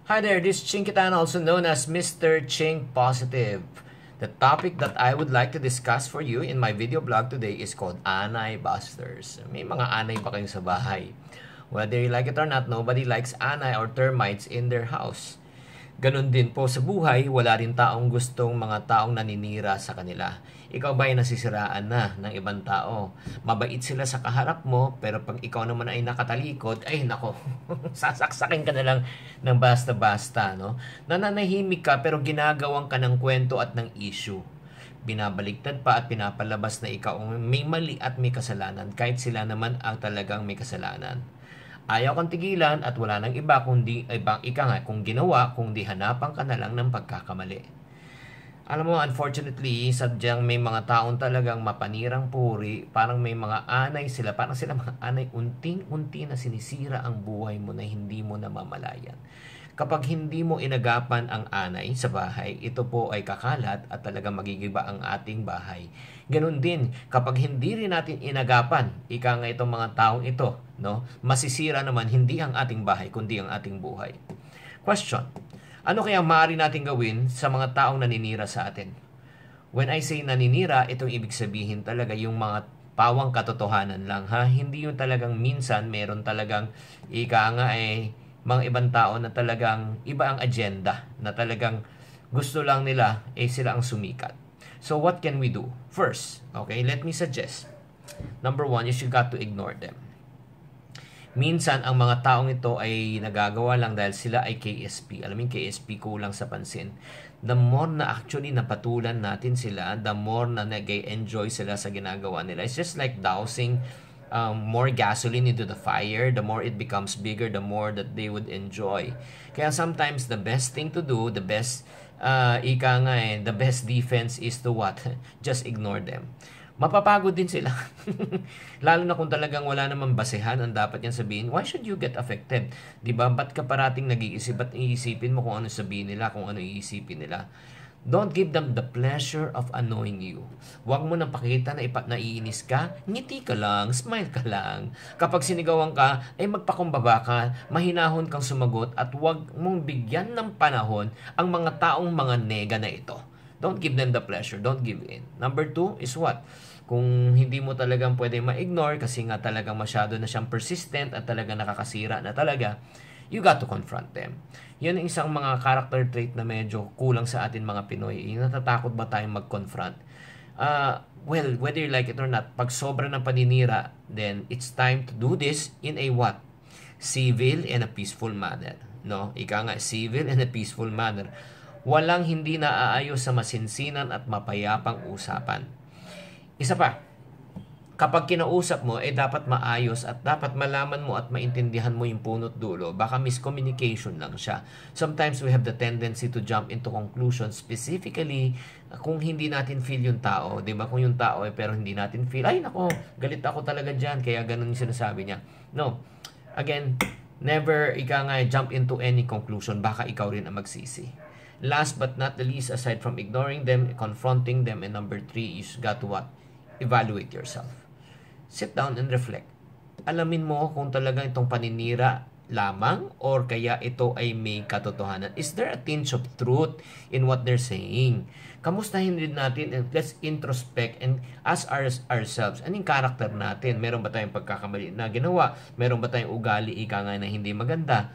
Hi there, this is Chinkitan, also known as Mr. Chink Positive. The topic that I would like to discuss for you in my video blog today is called Anay Busters. May mga anay ba kayo sa bahay? Whether you like it or not, nobody likes anay or termites in their house. Ganon din po sa buhay, wala rin taong gustong mga taong naninira sa kanila. Ikaw ba ay nasisiraan na ng ibang tao? Mabait sila sa kaharap mo, pero pag ikaw naman ay nakatalikod, ay nako, sasaksakin ka na lang ng basta-basta, no? Nananahimik ka pero ginagawan ka ng kwento at ng issue. Binabaligtad pa at pinapalabas na ikaw may mali at may kasalanan, kahit sila naman ang talagang may kasalanan. Ayaw kang tigilan at wala nang iba kundi ibang kung ginawa, kundi hanapan ka na lang ng pagkakamali. Alam mo, unfortunately, sadyang may mga taong talagang mapanirang puri, parang may mga anay sila, parang sila mga anay unting-unti na sinisira ang buhay mo na hindi mo namamalayan. Kapag hindi mo inagapan ang anay sa bahay, ito po ay kakalat at talagang magigiba ang ating bahay. Ganun din, kapag hindi rin natin inagapan, ika nga itong mga taong ito, no? Masisira naman hindi ang ating bahay, kundi ang ating buhay. Question: ano kaya maaari natin gawin sa mga taong naninira sa atin? When I say naninira, itong ibig sabihin talaga yung mga pawang katotohanan lang, ha? Hindi yung talagang minsan meron talagang ika nga mga ibang tao na talagang iba ang agenda, na talagang gusto lang nila sila ang sumikat. So what can we do? First, okay, let me suggest. Number one is you got to ignore them. Minsan, ang mga taong ito ay nagagawa lang dahil sila ay KSP. Alam mo yung KSP, kulang sa pansin. The more na actually napatulan natin sila, the more na nag-enjoy sila sa ginagawa nila. It's just like dousing more gasoline into the fire. The more it becomes bigger, the more that they would enjoy. Kaya sometimes the best thing to do, the best the best defense is to what? Just ignore them. Mapapagod din sila. Lalo na kung talagang wala namang basehan ang dapat yan sabihin. Why should you get affected? Diba? Ba't ka parating nag-iisip? Ba't iisipin mo kung ano sabihin nila, kung ano iisipin nila? Don't give them the pleasure of annoying you. Huwag mo nang pakita na naiinis ka, ngiti ka lang, smile ka lang. Kapag sinigawan ka, ay magpakumbaba ka, mahinahon kang sumagot at huwag mong bigyan ng panahon ang mga taong mga nega na ito. Don't give them the pleasure, don't give in. Number two is what? Kung hindi mo talagang pwede ma-ignore kasi nga talagang masyado na siyang persistent at talagang nakakasira na talaga, you got to confront them. Yan ang isang mga character trait na medyo kulang sa atin mga Pinoy. Natatakot ba tayong mag-confront? Well, whether you like it or not, pag sobra ng paninira, then it's time to do this in a what? Civil and a peaceful manner. No? Ika nga, civil and a peaceful manner. Walang hindi naaayos sa masinsinan at mapayapang usapan. Isa pa, kapag kinausap mo, dapat maayos at dapat malaman mo at maintindihan mo yung punot dulo. Baka miscommunication lang siya. Sometimes we have the tendency to jump into conclusions, specifically kung hindi natin feel yung tao. Diba? Kung yung tao pero hindi natin feel, ay nako, galit ako talaga dyan, kaya ganun yung sinasabi niya. No. Again, never jump into any conclusion. Baka ikaw rin ang magsisi. Last but not the least, aside from ignoring them, confronting them, and number three, you got to what? Evaluate yourself. Sit down and reflect. Alamin mo kung talagang itong paninira lamang or kaya ito ay may katotohanan. Is there a tinge of truth in what they're saying? Kamustahin din natin and let's introspect and ask ourselves, anong character natin? Meron ba tayong pagkakamali na ginawa? Meron ba tayong ugali na hindi maganda?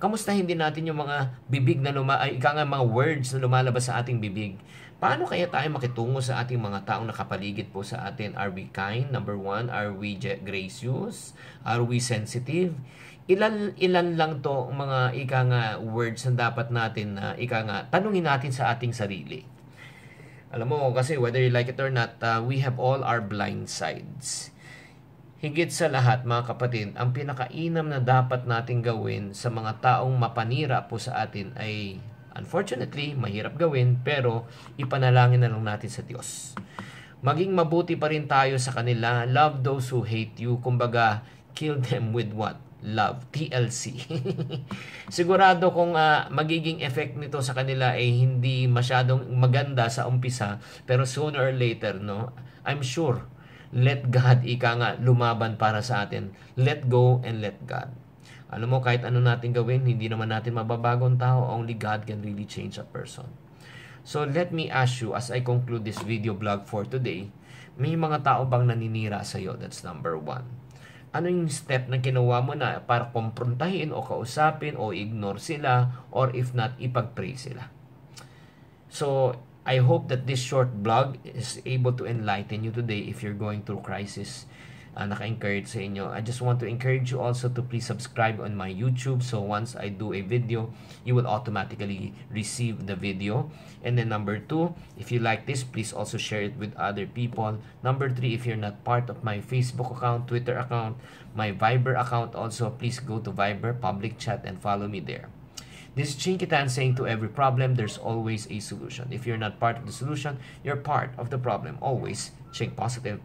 Kamustahin din natin yung mga bibig na mga words na lumalabas sa ating bibig. Paano kaya tayo makitungo sa ating mga taong nakapaligid po sa atin? Are we kind? Number one, are we gracious? Are we sensitive? Ilan lang to mga words na dapat natin na tanungin natin sa ating sarili. Alam mo kasi whether you like it or not, we have all our blind sides. Higit sa lahat mga kapatid, ang pinakainam na dapat nating gawin sa mga taong mapanira po sa atin ay unfortunately, mahirap gawin, pero ipanalangin na lang natin sa Diyos. Maging mabuti pa rin tayo sa kanila. Love those who hate you. Kumbaga, kill them with what? Love. TLC. Sigurado kung magiging effect nito sa kanila ay hindi masyadong maganda sa umpisa, pero sooner or later, no? I'm sure, let God lumaban para sa atin. Let go and let God. Alam mo, kahit ano natin gawin, hindi naman natin mababago ang tao. Only God can really change a person. So let me ask you, as I conclude this video blog for today, may mga tao bang naninira sa'yo? That's number 1. Ano yung step na ginawa mo na para kumprontahin o kausapin o ignore sila, or if not, ipag-pray sila? So, I hope that this short blog is able to enlighten you today if you're going through crisis. Naka-encourage sa inyo. I just want to encourage you also to please subscribe on my YouTube. So once I do a video, you will automatically receive the video. And then number 2, if you like this, please also share it with other people. Number 3, if you're not part of my Facebook account, Twitter account, my Viber account also, please go to Viber, public chat, and follow me there. This is Chinkitan saying, to every problem, there's always a solution. If you're not part of the solution, you're part of the problem. Always think positive.